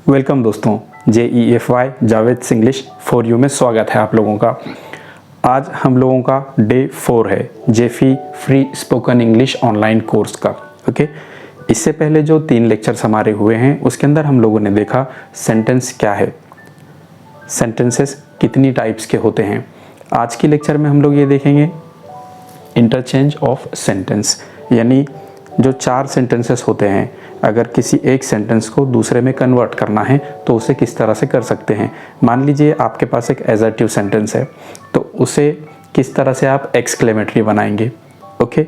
Welcome दोस्तों, JEFY Javed English for you में स्वागत है आप लोगों का। आज हम लोगों का डे 4 है जेफी free spoken English online course का। ओके, इससे पहले जो 3 लेक्चर्स हमारे हुए हैं उसके अंदर हम लोगों ने देखा सेंटेंस क्या है, सेंटेंसेस कितनी टाइप्स के होते हैं। आज की लेक्चर में हम लोग ये देखेंगे इंटरचेंज ऑफ सेंटेंस, यानी जो 4 सेंटेंसेस होते हैं, अगर किसी एक सेंटेंस को दूसरे में कन्वर्ट करना है तो उसे किस तरह से कर सकते हैं। मान लीजिए आपके पास एक एजर्टिव सेंटेंस है तो उसे किस तरह से आप एक्सक्लेमेटरी बनाएंगे। ओके,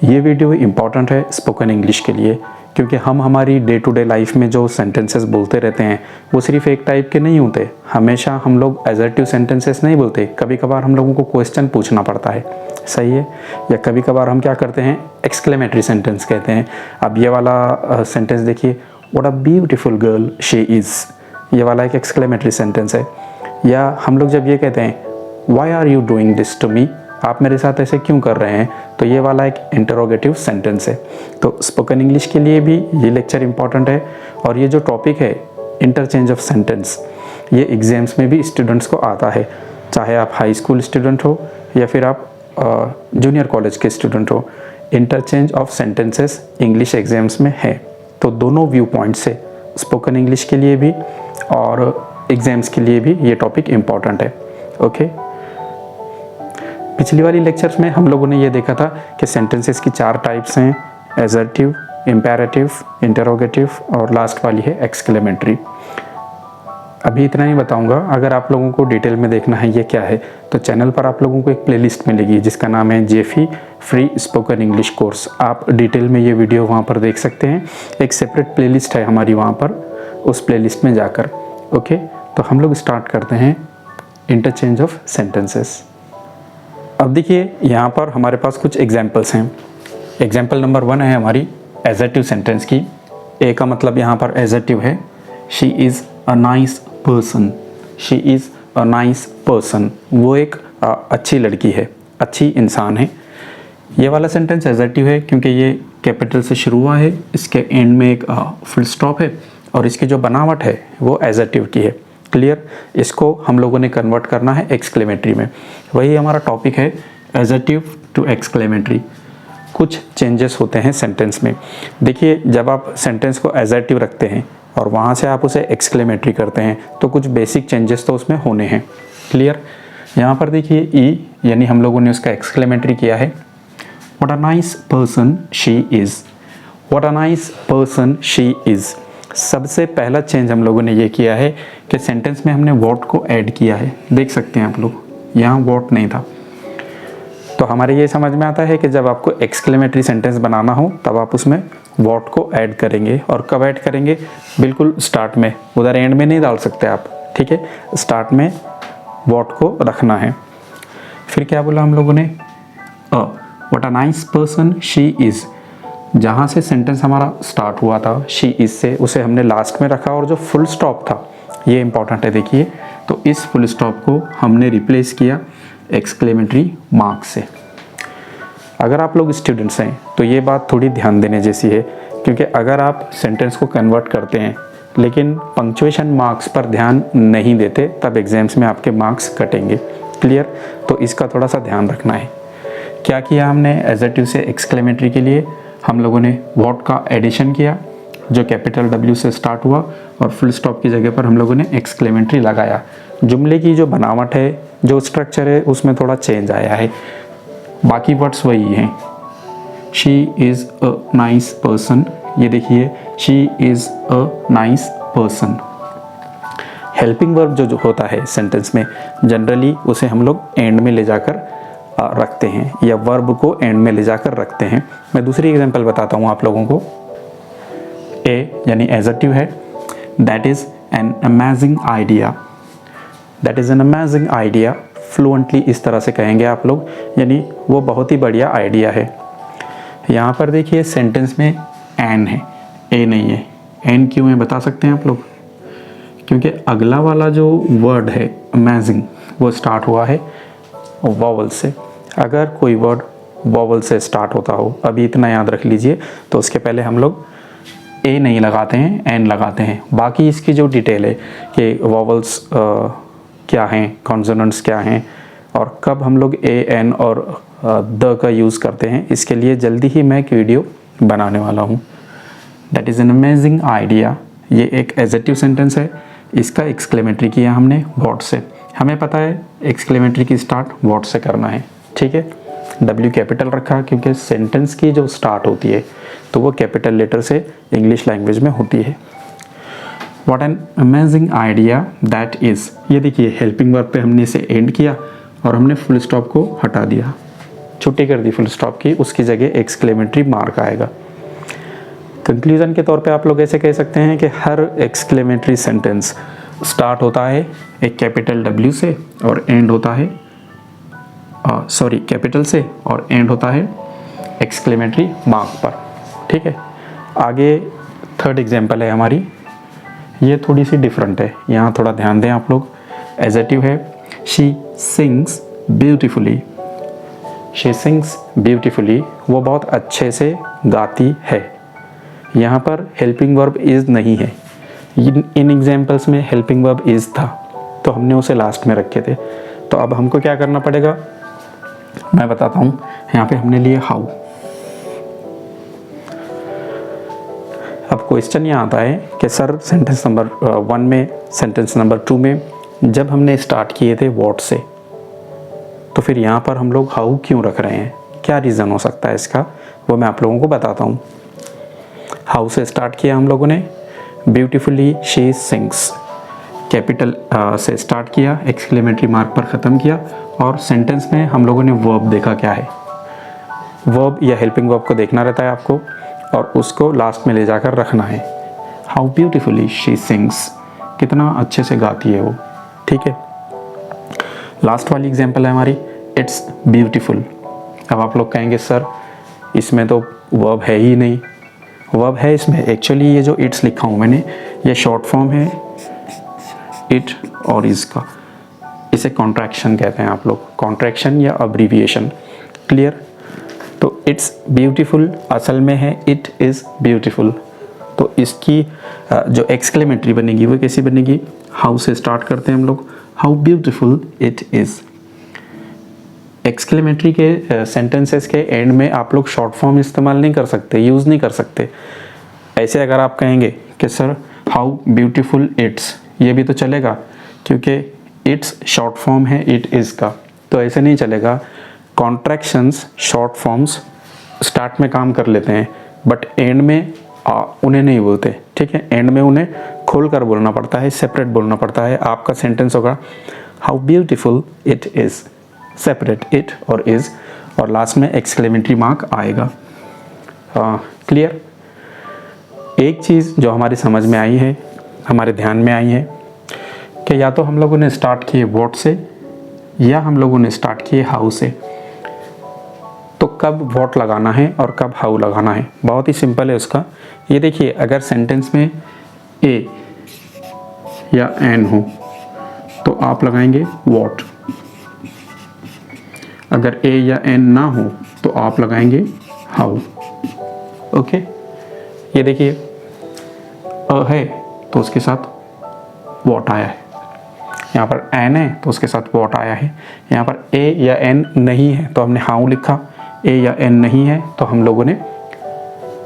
ये वीडियो इम्पॉर्टेंट है स्पोकन इंग्लिश के लिए, क्योंकि हम हमारी डे टू डे लाइफ में जो सेंटेंसेस बोलते रहते हैं वो सिर्फ एक टाइप के नहीं होते। हमेशा हम लोग एजर्टिव सेंटेंसेस नहीं बोलते, कभी कभार हम लोगों को क्वेश्चन पूछना पड़ता है, सही है। या कभी कभार हम क्या करते हैं, एक्सक्लेमेटरी सेंटेंस कहते हैं। अब ये वाला सेंटेंस देखिए, what a beautiful girl she is, ये वाला एक एक्सक्लेमेटरी सेंटेंस है। या हम लोग जब ये कहते हैं why are you doing this to me, आप मेरे साथ ऐसे क्यों कर रहे हैं, तो ये वाला एक इंटरोगेटिव सेंटेंस है। तो स्पोकन इंग्लिश के लिए भी ये लेक्चर इंपॉर्टेंट है। और ये जो टॉपिक है इंटरचेंज ऑफ सेंटेंस, ये एग्जाम्स में भी स्टूडेंट्स को आता है, चाहे आप हाई स्कूल स्टूडेंट हो या फिर आप जूनियर कॉलेज के स्टूडेंट हो। Interchange of sentences English exams में है। तो दोनों व्यू पॉइंट से स्पोकन इंग्लिश के लिए भी और एग्जाम्स के लिए भी ये टॉपिक इम्पॉर्टेंट है। ओके, पिछली वाली लेक्चर्स में हम लोगों ने ये देखा था कि सेंटेंसेस की 4 टाइप्स हैं, एजर्टिव, इम्पेरेटिव, इंटरोगेटिव और लास्ट वाली है एक्सक्लेमेटरी। अभी इतना ही बताऊंगा। अगर आप लोगों को डिटेल में देखना है ये क्या है तो चैनल पर आप लोगों को एक प्लेलिस्ट मिलेगी जिसका नाम है जेफी फ्री स्पोकन इंग्लिश कोर्स। आप डिटेल में ये वीडियो वहाँ पर देख सकते हैं। एक सेपरेट प्लेलिस्ट है हमारी वहाँ पर, उस प्लेलिस्ट में जाकर। ओके, तो हम लोग स्टार्ट करते हैं इंटरचेंज ऑफ सेंटेंसेस। अब देखिए यहाँ पर हमारे पास कुछ एग्जाम्पल्स हैं। एग्जाम्पल नंबर 1 है हमारी एजर्टिव सेंटेंस की। ए का मतलब यहाँ पर एजर्टिव है, she is a nice person. She is a nice person, वो एक अच्छी लड़की है, अच्छी इंसान है। ये वाला सेंटेंस एजर्टिव है क्योंकि ये कैपिटल से शुरू हुआ है, इसके एंड में एक फुल स्टॉप है और इसकी जो बनावट है वो एजर्टिव की है। क्लियर, इसको हम लोगों ने कन्वर्ट करना है एक्सक्लेमेटरी में। वही हमारा टॉपिक है, एजर्टिव टू एक्सक्लेमेटरी। कुछ चेंजेस होते हैं सेंटेंस में। देखिए, जब आप सेंटेंस को एजर्टिव रखते हैं और वहाँ से आप उसे एक्सक्लेमेटरी करते हैं तो कुछ बेसिक चेंजेस तो उसमें होने हैं। क्लियर, यहाँ पर देखिए ई, यानी हम लोगों ने उसका एक्सक्लेमेटरी किया है, what a nice person she is. What a nice person she is. सबसे पहला चेंज हम लोगों ने ये किया है कि सेंटेंस में हमने व्हाट को ऐड किया है। देख सकते हैं आप लोग, यहाँ व्हाट नहीं था। तो हमारे ये समझ में आता है कि जब आपको एक्सक्लेमेटरी सेंटेंस बनाना हो तब आप उसमें व्हाट को ऐड करेंगे। और कब ऐड करेंगे, बिल्कुल स्टार्ट में, उधर एंड में नहीं डाल सकते आप। ठीक है, स्टार्ट में व्हाट को रखना है। फिर क्या बोला हम लोगों ने, what a nice person she is. जहाँ से सेंटेंस हमारा स्टार्ट हुआ था शी इज़ से, उसे हमने लास्ट में रखा और जो फुल स्टॉप था, ये इंपॉर्टेंट है देखिए, तो इस फुल स्टॉप को हमने रिप्लेस किया एक्सक्लेमेटरी मार्क से। अगर आप लोग स्टूडेंट्स हैं तो ये बात थोड़ी ध्यान देने जैसी है, क्योंकि अगर आप सेंटेंस को कन्वर्ट करते हैं लेकिन पंक्चुएशन मार्क्स पर ध्यान नहीं देते तब एग्जाम्स में आपके मार्क्स कटेंगे। क्लियर, तो इसका थोड़ा सा ध्यान रखना है। क्या किया हमने एजर्टिव से एक्सक्लेमेटरी के लिए, हम लोगों ने व्हाट का एडिशन किया जो कैपिटल W से स्टार्ट हुआ और फुल स्टॉप की जगह पर हम लोगों ने एक्सक्लेमेटरी लगाया। जुमले की जो बनावट है, जो स्ट्रक्चर है, उसमें थोड़ा चेंज आया है, बाकी वर्ड्स वही हैं। She is a nice person, ये देखिए she is a nice person. Helping verb जो होता है सेंटेंस में, जनरली उसे हम लोग एंड में ले जाकर रखते हैं, या वर्ब को एंड में ले जाकर रखते हैं। मैं दूसरी एग्जांपल बताता हूँ आप लोगों को। ए यानी एजर्टिव है, that is an amazing idea. That is an amazing idea, fluently इस तरह से कहेंगे आप लोग, यानी वो बहुत ही बढ़िया आइडिया है। यहाँ पर देखिए सेंटेंस में एन है, ए नहीं है। एन क्यों है बता सकते हैं आप लोग, क्योंकि अगला वाला जो वर्ड है अमेजिंग, वो स्टार्ट हुआ है वॉवल से। अगर कोई वर्ड वॉवल से स्टार्ट होता हो, अभी इतना याद रख लीजिए, तो उसके पहले हम लोग ए नहीं लगाते हैं, एन लगाते हैं। बाकी इसकी जो डिटेल है कि वॉवल्स क्या हैं, कॉन्सोनेंट्स क्या हैं और कब हम लोग ए एन और द का यूज़ करते हैं, इसके लिए जल्दी ही मैं एक वीडियो बनाने वाला हूँ। That is an amazing idea. ये एक एडजेक्टिव सेंटेंस है, इसका एक्सक्लेमेटरी किया हमने व्हाट से। हमें पता है एक्सक्लेमेटरी की स्टार्ट व्हाट से करना है, ठीक है। W कैपिटल रखा क्योंकि सेंटेंस की जो स्टार्ट होती है तो वो कैपिटल लेटर से इंग्लिश लैंग्वेज में होती है। What an amazing idea that is. ये देखिए हेल्पिंग वर्ब पे हमने इसे एंड किया और हमने फुल स्टॉप को हटा दिया, छुट्टी कर दी फुल स्टॉप की, उसकी जगह एक्सक्लेमेटरी मार्क आएगा। कंक्लूजन के तौर पे आप लोग ऐसे कह सकते हैं कि हर एक्सक्लेमेटरी सेंटेंस स्टार्ट होता है एक कैपिटल W से और एंड होता है कैपिटल से और एंड होता है एक्सक्लेमेटरी मार्क पर, ठीक है। आगे थर्ड एग्जांपल है हमारी, ये थोड़ी सी डिफरेंट है, यहाँ थोड़ा ध्यान दें आप लोग। एडजेक्टिव है she sings beautifully. She sings beautifully, वो बहुत अच्छे से गाती है। यहाँ पर हेल्पिंग वर्ब इज़ नहीं है, इन एग्जाम्पल्स में हेल्पिंग वर्ब इज़ था तो हमने उसे लास्ट में रखे थे। तो अब हमको क्या करना पड़ेगा मैं बताता हूँ। यहाँ पे हमने लिए हाउ। अब क्वेश्चन ये आता है कि सर सेंटेंस नंबर 1 में, सेंटेंस नंबर 2 में जब हमने स्टार्ट किए थे व्हाट से, तो फिर यहाँ पर हम लोग हाउ क्यों रख रहे हैं, क्या रीज़न हो सकता है इसका, वो मैं आप लोगों को बताता हूँ। हाउ से स्टार्ट किया हम लोगों ने, ब्यूटीफुली शी सिंग्स कैपिटल से स्टार्ट किया, एक्सक्लेमेटरी मार्क पर ख़त्म किया और सेंटेंस में हम लोगों ने वर्ब देखा क्या है। वर्ब या हेल्पिंग वर्ब को देखना रहता है आपको और उसको लास्ट में ले जाकर रखना है। हाउ ब्यूटीफुली शी सिंग्स, कितना अच्छे से गाती है वो, ठीक है। लास्ट वाली एग्जांपल है हमारी इट्स ब्यूटीफुल। अब आप लोग कहेंगे सर इसमें तो वर्ब है ही नहीं। वर्ब है इसमें, एक्चुअली ये जो इट्स लिखा हूँ मैंने, ये शॉर्ट फॉर्म है इट और इसका, इसे कॉन्ट्रैक्शन कहते हैं आप लोग, कॉन्ट्रैक्शन या अब्रीविएशन, क्लियर। तो इट्स ब्यूटीफुल असल में है इट इज़ ब्यूटीफुल। तो इसकी जो एक्सक्लेमेटरी बनेगी वो कैसी बनेगी, हाउ से स्टार्ट करते हैं हम लोग, how beautiful it is. Exclamatory के सेंटेंसेस के एंड में आप लोग शॉर्ट फॉर्म इस्तेमाल नहीं कर सकते, यूज़ नहीं कर सकते। ऐसे अगर आप कहेंगे कि सर हाउ ब्यूटीफुल इट्स, ये भी तो चलेगा क्योंकि इट्स शॉर्ट फॉर्म है इट इज़ का, तो ऐसे नहीं चलेगा। कॉन्ट्रैक्शंस शॉर्ट फॉर्म्स स्टार्ट में काम कर लेते हैं बट एंड में उन्हें नहीं बोलते, ठीक है। एंड में उन्हें खोल कर बोलना पड़ता है, सेपरेट बोलना पड़ता है। आपका सेंटेंस होगा how beautiful it is, separate it और इज़, और लास्ट में एक्सक्लेमेटरी मार्क आएगा। क्लियर। एक चीज़ जो हमारी समझ में आई है, हमारे ध्यान में आई है कि या तो हम लोगों ने स्टार्ट किए व्हाट से या हम लोगों ने स्टार्ट किए हाउ से। तो कब व्हाट लगाना है और कब हाउ लगाना है, बहुत ही सिंपल है उसका। ये देखिए अगर सेंटेंस में ए या एन हो तो आप लगाएंगे व्हाट, अगर ए या एन ना हो तो आप लगाएंगे हाउ, ओके। ये देखिए अ है तो उसके साथ व्हाट आया है, यहाँ पर एन है तो उसके साथ व्हाट आया है। यहाँ पर ए या एन नहीं है तो हमने हाउ लिखा, ए या एन नहीं है तो हम लोगों ने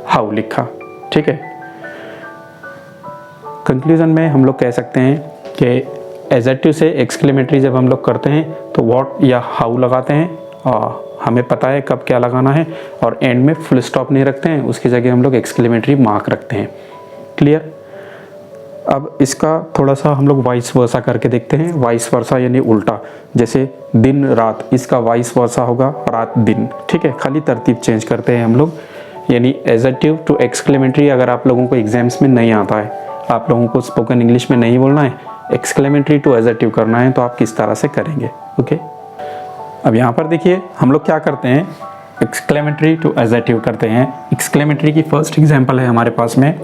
हाउ लिखा, ठीक है। कंक्लूजन में हम लोग कह सकते हैं कि एडजेक्टिव से एक्सक्लेमेटरी जब हम लोग करते हैं तो व्हाट या हाउ लगाते हैं, हमें पता है कब क्या लगाना है, और एंड में फुल स्टॉप नहीं रखते हैं, उसकी जगह हम लोग एक्सक्लेमेटरी मार्क रखते हैं। क्लियर। अब इसका थोड़ा सा हम लोग वाइस वर्सा करके देखते हैं। वाइस वर्सा यानी उल्टा, जैसे दिन रात, इसका वाइस वर्सा होगा रात दिन, ठीक है। खाली तरतीब चेंज करते हैं हम लोग, यानी एडजेक्टिव टू एक्सक्लेमेटरी अगर आप लोगों को एग्जाम्स में नहीं आता है, आप लोगों को स्पोकन इंग्लिश में नहीं बोलना है, एक्सक्लेमेटरी टू एडजेक्टिव करना है, तो आप किस तरह से करेंगे, ओके। अब यहाँ पर देखिए हम लोग क्या करते हैं, एक्सक्लेमेटरी टू एडजेक्टिव करते हैं। एक्सक्लेमेटरी की फर्स्ट एग्जाम्पल है हमारे पास में,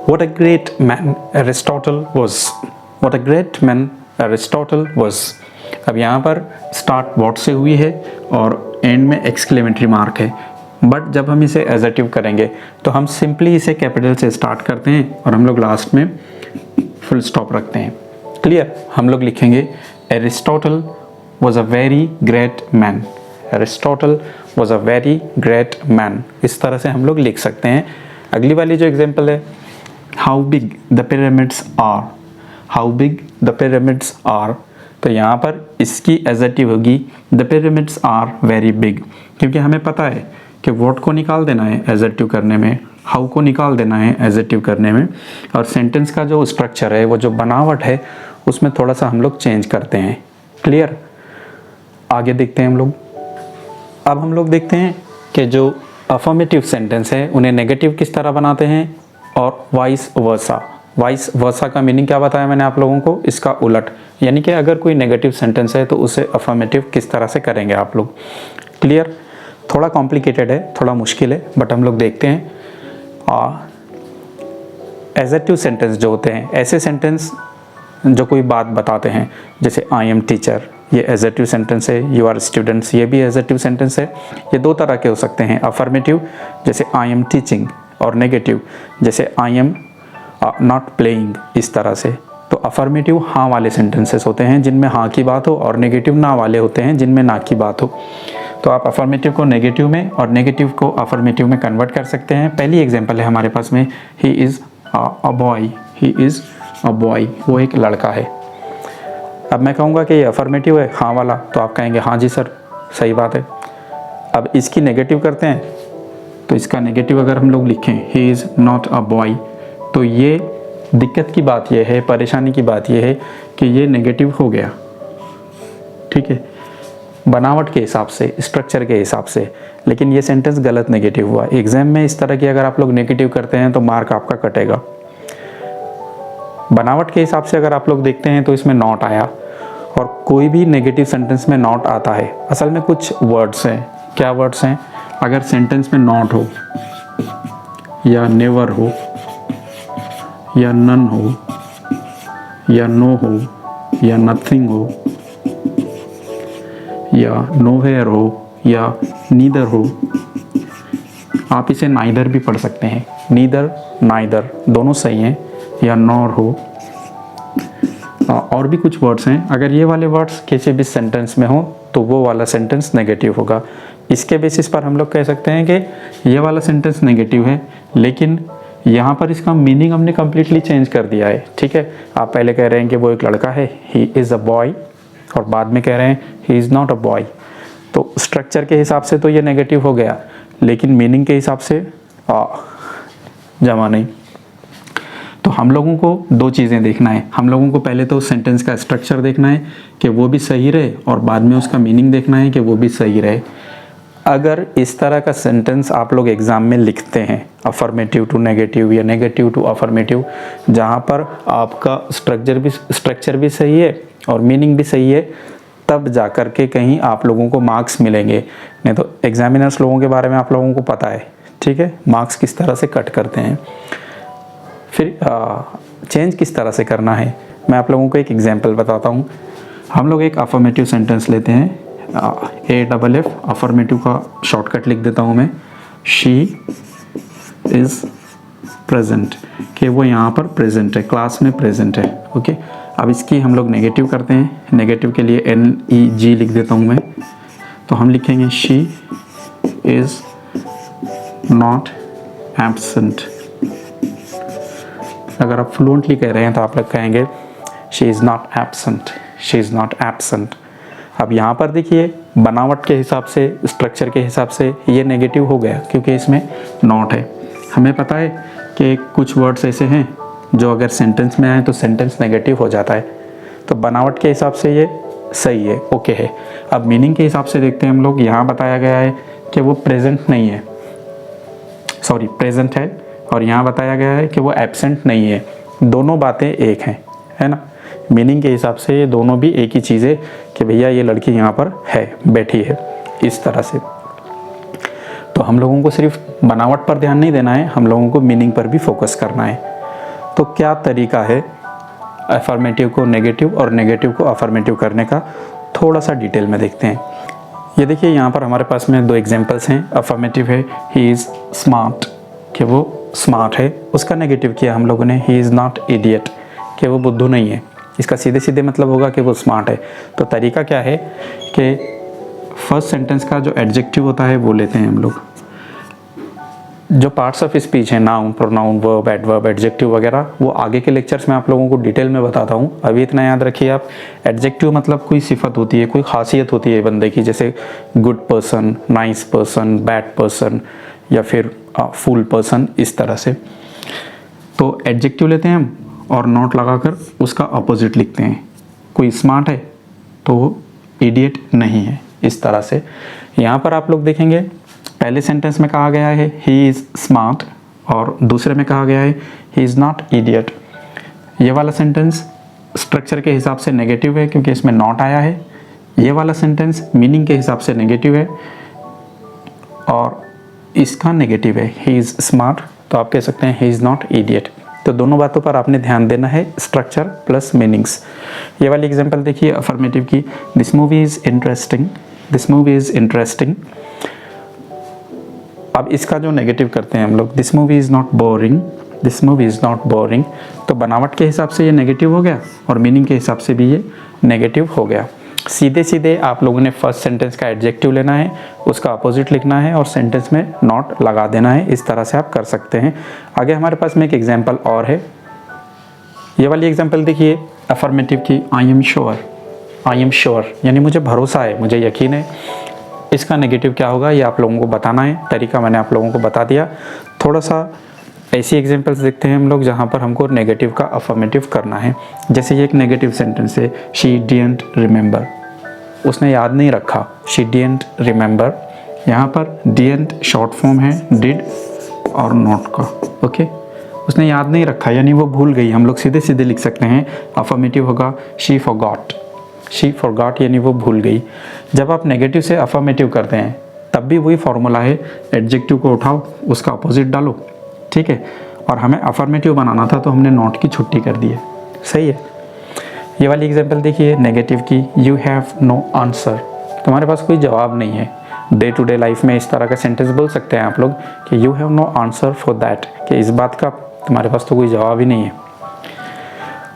What a great man Aristotle was. What a great man Aristotle was. अब यहाँ पर स्टार्ट व्हाट से हुई है और एंड में एक्सक्लेमेटरी मार्क है। बट जब हम इसे एजर्टिव करेंगे तो हम सिंपली इसे कैपिटल से स्टार्ट करते हैं और हम लोग लास्ट में फुल स्टॉप रखते हैं। क्लियर? हम लोग लिखेंगे Aristotle was a very great man. Aristotle was a very great man, इस तरह से हम लोग लिख सकते हैं। अगली वाली जो एग्जाम्पल है, how big the pyramids are. How big the pyramids are, तो यहाँ पर इसकी एजर्टिव होगी the pyramids are very big, क्योंकि हमें पता है कि व्हाट को निकाल देना है एजर्टिव करने में, हाउ को निकाल देना है एजर्टिव करने में, और सेंटेंस का जो स्ट्रक्चर है, वो जो बनावट है, उसमें थोड़ा सा हम लोग चेंज करते हैं। क्लियर? आगे देखते हैं हम लोग। अब हम लोग देखते हैं कि जो अफर्मेटिव सेंटेंस है उन्हें नेगेटिव किस तरह बनाते हैं और वाइस वर्सा। वाइस वर्सा का मीनिंग क्या बताया मैंने आप लोगों को, इसका उलट, यानी कि अगर कोई नेगेटिव सेंटेंस है तो उसे अफर्मेटिव किस तरह से करेंगे आप लोग। क्लियर? थोड़ा कॉम्प्लिकेटेड है, थोड़ा मुश्किल है, बट हम लोग देखते हैं। एजर्टिव सेंटेंस जो होते हैं, ऐसे सेंटेंस जो कोई बात बताते हैं, जैसे आई एम टीचर, ये एजर्टिव सेंटेंस है। यू आर स्टूडेंट्स, ये भी एजर्टिव सेंटेंस है। ये दो तरह के हो सकते हैं, अफर्मेटिव जैसे आई एम टीचिंग, और नेगेटिव जैसे आई एम नॉट प्लेइंग, इस तरह से। तो अफर्मेटिव हाँ वाले सेंटेंसेस होते हैं जिनमें हाँ की बात हो, और नेगेटिव ना वाले होते हैं जिनमें ना की बात हो। तो आप अफर्मेटिव को नेगेटिव में और नेगेटिव को अफर्मेटिव में कन्वर्ट कर सकते हैं। पहली एग्जांपल है हमारे पास में, he is a boy. He is a boy, वो एक लड़का है। अब मैं कहूँगा कि ये अफर्मेटिव है हाँ वाला, तो आप कहेंगे हाँ जी सर, सही बात है। अब इसकी नेगेटिव करते हैं, तो इसका नेगेटिव अगर हम लोग लिखें he is not a boy, तो ये दिक्कत की बात यह है, परेशानी की बात यह है कि ये नेगेटिव हो गया। ठीक है, बनावट के हिसाब से, स्ट्रक्चर के हिसाब से, लेकिन ये सेंटेंस गलत नेगेटिव हुआ। एग्जाम में इस तरह की अगर आप लोग नेगेटिव करते हैं तो मार्क आपका कटेगा। बनावट के हिसाब से अगर आप लोग देखते हैं तो इसमें नॉट आया, और कोई भी नेगेटिव सेंटेंस में नॉट आता है। असल में कुछ वर्ड्स हैं, क्या वर्ड्स हैं, अगर सेंटेंस में नॉट हो, या नेवर हो, या नन हो, या नो हो, या नथिंग हो, या नोवेयर हो, या नीदर हो, आप इसे नाइदर भी पढ़ सकते हैं। नीदर, नाइदर दोनों सही हैं, या नॉर हो। और भी कुछ वर्ड्स हैं, अगर ये वाले वर्ड्स किसी भी सेंटेंस में हो तो वो वाला सेंटेंस नेगेटिव होगा। इसके बेसिस पर हम लोग कह सकते हैं कि ये वाला सेंटेंस नेगेटिव है, लेकिन यहाँ पर इसका मीनिंग हमने कम्प्लीटली चेंज कर दिया है। ठीक है, आप पहले कह रहे हैं कि वो एक लड़का है, ही इज़ अ बॉय, और बाद में कह रहे हैं he is not a boy. तो स्ट्रक्चर के हिसाब से तो ये नेगेटिव हो गया, लेकिन मीनिंग के हिसाब से जमा नहीं। तो हम लोगों को दो चीज़ें देखना है। हम लोगों को पहले तो सेंटेंस का स्ट्रक्चर देखना है कि वो भी सही रहे, और बाद में उसका मीनिंग देखना है कि वो भी सही रहे। अगर इस तरह का सेंटेंस आप लोग एग्ज़ाम में लिखते हैं, अफर्मेटिव टू नेगेटिव या नेगेटिव टू अफर्मेटिव, जहाँ पर आपका स्ट्रक्चर भी सही है और मीनिंग भी सही है, तब जा कर के कहीं आप लोगों को मार्क्स मिलेंगे। नहीं तो एग्जामिनर्स लोगों के बारे में आप लोगों को पता है। ठीक है, मार्क्स किस तरह से कट करते हैं। फिर चेंज किस तरह से करना है, मैं आप लोगों को एक एग्जांपल बताता हूँ। हम लोग एक अफर्मेटिव सेंटेंस लेते हैं, AFF अफर्मेटिव का शॉर्टकट लिख देता हूँ मैं, शी इज़ प्रेजेंट, कि वो यहाँ पर प्रेजेंट है, क्लास में प्रेजेंट है। ओके, अब इसकी हम लोग नेगेटिव करते हैं। नेगेटिव के लिए NEG लिख देता हूँ मैं, तो हम लिखेंगे शी इज़ नॉट एब्सेंट। अगर आप फ्लुएंटली कह रहे हैं तो आप लोग कहेंगे she is not absent, she is not absent. अब यहाँ पर देखिए, बनावट के हिसाब से, स्ट्रक्चर के हिसाब से ये नेगेटिव हो गया, क्योंकि इसमें नॉट है। हमें पता है कि कुछ वर्ड्स ऐसे हैं जो अगर सेंटेंस में आए तो सेंटेंस नेगेटिव हो जाता है। तो बनावट के हिसाब से ये सही है, ओके है। अब मीनिंग के हिसाब से देखते हैं हम लोग। यहाँ बताया गया है कि वो प्रेजेंट नहीं है, सॉरी प्रेजेंट है, और यहाँ बताया गया है कि वो एब्सेंट नहीं है। दोनों बातें एक हैं, है ना। मीनिंग के हिसाब से ये दोनों भी एक ही चीज़ है कि भैया ये लड़की यहाँ पर है, बैठी है, इस तरह से। तो हम लोगों को सिर्फ बनावट पर ध्यान नहीं देना है, हम लोगों को मीनिंग पर भी फोकस करना है। तो क्या तरीका है अफर्मेटिव को नेगेटिव और नेगेटिव को अफर्मेटिव करने का, थोड़ा सा डिटेल में देखते हैं। ये देखिए यहाँ पर हमारे पास में दो एग्जांपल्स हैं। अफर्मेटिव है ही इज़ स्मार्ट, कि वो स्मार्ट है। उसका नेगेटिव किया हम लोगों ने ही इज़ नॉट इडियट, कि वो बुद्धू नहीं है। इसका सीधे सीधे मतलब होगा कि वो स्मार्ट है। तो तरीका क्या है कि फर्स्ट सेंटेंस का जो एडजेक्टिव होता है वो लेते हैं हम लोग। जो पार्ट्स ऑफ स्पीच है, noun, pronoun, verb, adverb, adjective वगैरह, वो आगे के लेक्चर्स में आप लोगों को डिटेल में बताता हूँ। अभी इतना याद रखिए आप, एडजेक्टिव मतलब कोई सिफत होती है, कोई खासियत होती है बंदे की, जैसे good person, nice person, bad person या फिर फुल पर्सन, इस तरह से। तो एडजेक्टिव लेते हैं हम और नॉट लगाकर उसका अपोजिट लिखते हैं। कोई स्मार्ट है तो वो इडियट नहीं है, इस तरह से। यहाँ पर आप लोग देखेंगे पहले सेंटेंस में कहा गया है ही इज़ स्मार्ट और दूसरे में कहा गया है ही इज़ नॉट इडियट। ये वाला सेंटेंस स्ट्रक्चर के हिसाब से नेगेटिव है क्योंकि इसमें नॉट आया है। ये वाला सेंटेंस मीनिंग के हिसाब से नेगेटिव है और इसका नेगेटिव है ही इज़ स्मार्ट, तो आप कह सकते हैं ही इज़ नॉट इडियट। तो दोनों बातों पर आपने ध्यान देना है, स्ट्रक्चर प्लस मीनिंग्स। ये वाली एग्जांपल देखिए अफर्मेटिव की, this movie is interesting, this movie is interesting. अब इसका जो नेगेटिव करते हैं हम लोग, this movie is not boring, this movie is not boring. तो बनावट के हिसाब से ये नेगेटिव हो गया और मीनिंग के हिसाब से भी ये नेगेटिव हो गया। सीधे सीधे आप लोगों ने फर्स्ट सेंटेंस का एडजेक्टिव लेना है, उसका अपोजिट लिखना है और सेंटेंस में नॉट लगा देना है। इस तरह से आप कर सकते हैं। आगे हमारे पास में एक एग्जाम्पल और है। ये वाली एग्जाम्पल देखिए अफर्मेटिव की, I am sure, I am sure यानी मुझे भरोसा है, मुझे यकीन है। इसका नेगेटिव क्या होगा ये आप लोगों को बताना है, तरीका मैंने आप लोगों को बता दिया। थोड़ा सा ऐसी एग्जांपल्स देखते हैं हम लोग जहाँ पर हमको नेगेटिव का अफर्मेटिव करना है। जैसे ये एक नेगेटिव सेंटेंस है, शी डिडंट रिमेंबर, उसने याद नहीं रखा, शी डिडंट रिमेंबर। यहाँ पर डिडंट शॉर्ट फॉर्म है डिड और नॉट का, ओके। उसने याद नहीं रखा यानी वो भूल गई। हम लोग सीधे सीधे लिख सकते हैं, अफर्मेटिव होगा शी फॉरगॉट, शी फॉरगॉट यानी वो भूल गई। जब आप नेगेटिव से अफर्मेटिव करते हैं तब भी वही फॉर्मूला है, एडजेक्टिव को उठाओ, उसका अपोजिट डालो, ठीक है। और हमें अफर्मेटिव बनाना था तो हमने नॉट की छुट्टी कर दी है, सही है। ये वाली एग्जांपल देखिए नेगेटिव की, यू हैव नो आंसर, तुम्हारे पास कोई जवाब नहीं है। डे टू डे लाइफ में इस तरह का सेंटेंस बोल सकते हैं आप लोग कि you have no answer for that, कि इस बात का तुम्हारे पास तो कोई जवाब ही नहीं है।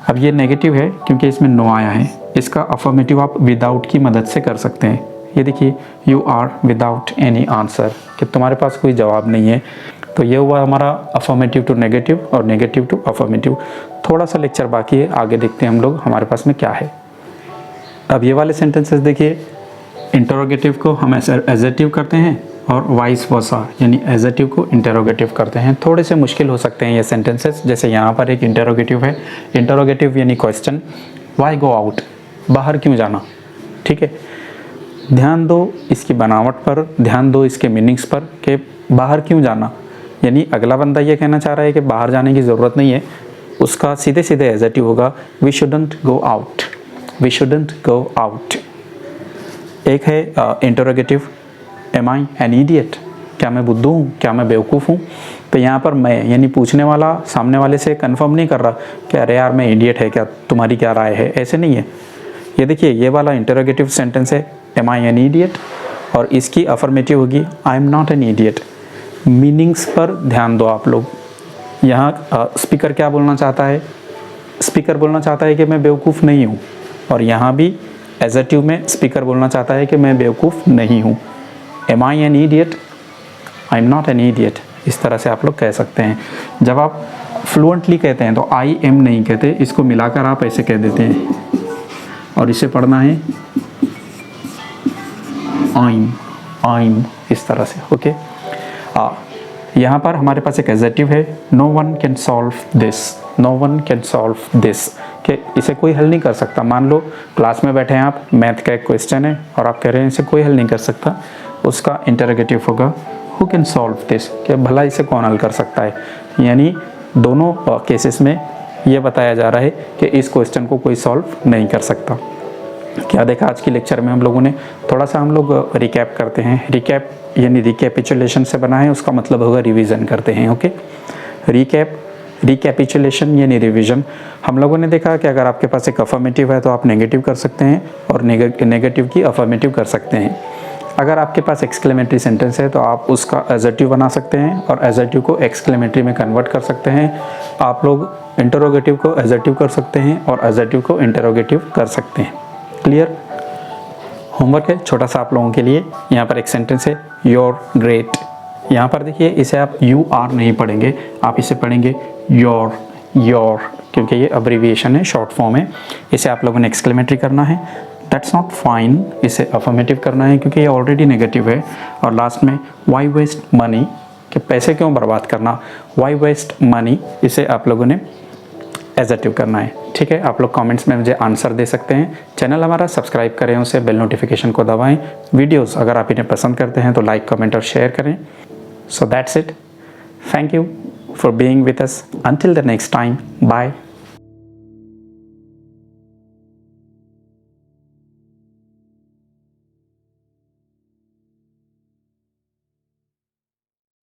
अब ये नेगेटिव है क्योंकि इसमें नो आया है। इसका अफर्मेटिव आप विदाउट की मदद से कर सकते हैं। ये देखिए you are without any answer, कि तुम्हारे पास कोई जवाब नहीं है। तो ये हुआ हमारा अफर्मेटिव टू नेगेटिव और नेगेटिव टू अफर्मेटिव। थोड़ा सा लेक्चर बाकी है, आगे देखते हैं हम लोग हमारे पास में क्या है। अब ये वाले सेंटेंसेस देखिए, इंटरोगेटिव को हम एजेटिव करते हैं और वाइस वर्सा यानी एजेटिव को इंटरोगेटिव करते हैं। थोड़े से मुश्किल हो सकते हैं ये सेंटेंसेस। जैसे यहाँ पर एक इंटरोगेटिव है, इंटरोगेटिव यानी क्वेश्चन, वाई गो आउट, बाहर क्यों जाना, ठीक है। ध्यान दो इसकी बनावट पर, ध्यान दो इसके मीनिंग्स पर कि बाहर क्यों जाना, यानी अगला बंदा ये कहना चाह रहा है कि बाहर जाने की ज़रूरत नहीं है। उसका सीधे सीधे एजेटिव होगा we shouldn't go out, we shouldn't go out. एक है interrogative, am I an idiot, क्या मैं बुद्धू हूँ, क्या मैं बेवकूफ़ हूँ। तो यहाँ पर मैं यानी पूछने वाला सामने वाले से कंफर्म नहीं कर रहा कि अरे यार मैं इडियट है क्या, तुम्हारी क्या राय है, ऐसे नहीं है। ये देखिए ये वाला इंटरोगेटिव सेंटेंस है, एम आई एन इडियट, और इसकी अफर्मेटिव होगी आई am not an idiot. Meanings पर ध्यान दो आप लोग। यहाँ स्पीकर क्या बोलना चाहता है, स्पीकर बोलना चाहता है कि मैं बेवकूफ़ नहीं हूँ, और यहाँ भी एजेटिव में स्पीकर बोलना चाहता है कि मैं बेवकूफ़ नहीं हूँ। Am I an idiot, I am not an idiot, इस तरह से आप लोग कह सकते हैं। जब आप फ्लुएंटली कहते हैं तो आई एम नहीं कहते, इसको मिलाकर आप ऐसे कह देते हैं और इसे पढ़ना है आइम, आइम, इस तरह से, ओके। यहाँ पर हमारे पास एक एजेटिव है, no one can solve this, no one can solve this, कि इसे कोई हल नहीं कर सकता। मान लो क्लास में बैठे हैं आप, मैथ का एक क्वेश्चन है और आप कह रहे हैं इसे कोई हल नहीं कर सकता, उसका इंटरोगेटिव होगा हु कैन सॉल्व दिस, कि भला इसे कौन हल कर सकता है। यानी दोनों केसेस में ये बताया जा रहा है कि इस क्वेश्चन को कोई सॉल्व नहीं कर सकता। क्या देखा आज की लेक्चर में हम लोगों ने, थोड़ा सा हम लोग रिकैप करते हैं। रिकैप यानी रिकैपिचुलेशन से बना है, उसका मतलब होगा रिवीजन करते हैं, ओके। रिकैप, रिकैपिचुलेशन यानी रिवीजन। हम लोगों ने देखा कि अगर आपके पास एक अफर्मेटिव है तो आप नेगेटिव कर सकते हैं और नेगेटिव की अफर्मेटिव कर सकते हैं। अगर आपके पास एक्सक्लेमेटरी सेंटेंस है तो आप उसका एजर्टिव बना सकते हैं और एजर्टिव को एक्सक्लेमेटरी में कन्वर्ट कर सकते हैं। आप लोग इंटरोगेटिव को एजर्टिव कर सकते हैं और एजर्टिव को इंटरोगेटिव कर सकते हैं। क्लियर? होमवर्क है छोटा सा आप लोगों के लिए। यहाँ पर एक सेंटेंस है योर ग्रेट। यहाँ पर देखिए इसे आप यू आर नहीं पढ़ेंगे, आप इसे पढ़ेंगे योर, क्योंकि ये अब्रीविएशन है, शॉर्ट फॉर्म है। इसे आप लोगों ने एक्सक्लेमेटरी करना है, दैट्स नॉट फाइन, इसे अफर्मेटिव करना है क्योंकि ये ऑलरेडी नेगेटिव है। और लास्ट में वाई वेस्ट मनी, कि पैसे क्यों बर्बाद करना, वाई वेस्ट मनी, इसे आप लोगों ने एजर्टिव करना है। ठीक है, आप लोग कमेंट्स में मुझे आंसर दे सकते हैं। चैनल हमारा सब्सक्राइब करें, उसे बेल नोटिफिकेशन को दबाएं। वीडियोस अगर आप इन्हें पसंद करते हैं तो लाइक, कमेंट और शेयर करें। So that's it, thank you for being with us. Until the next time, bye.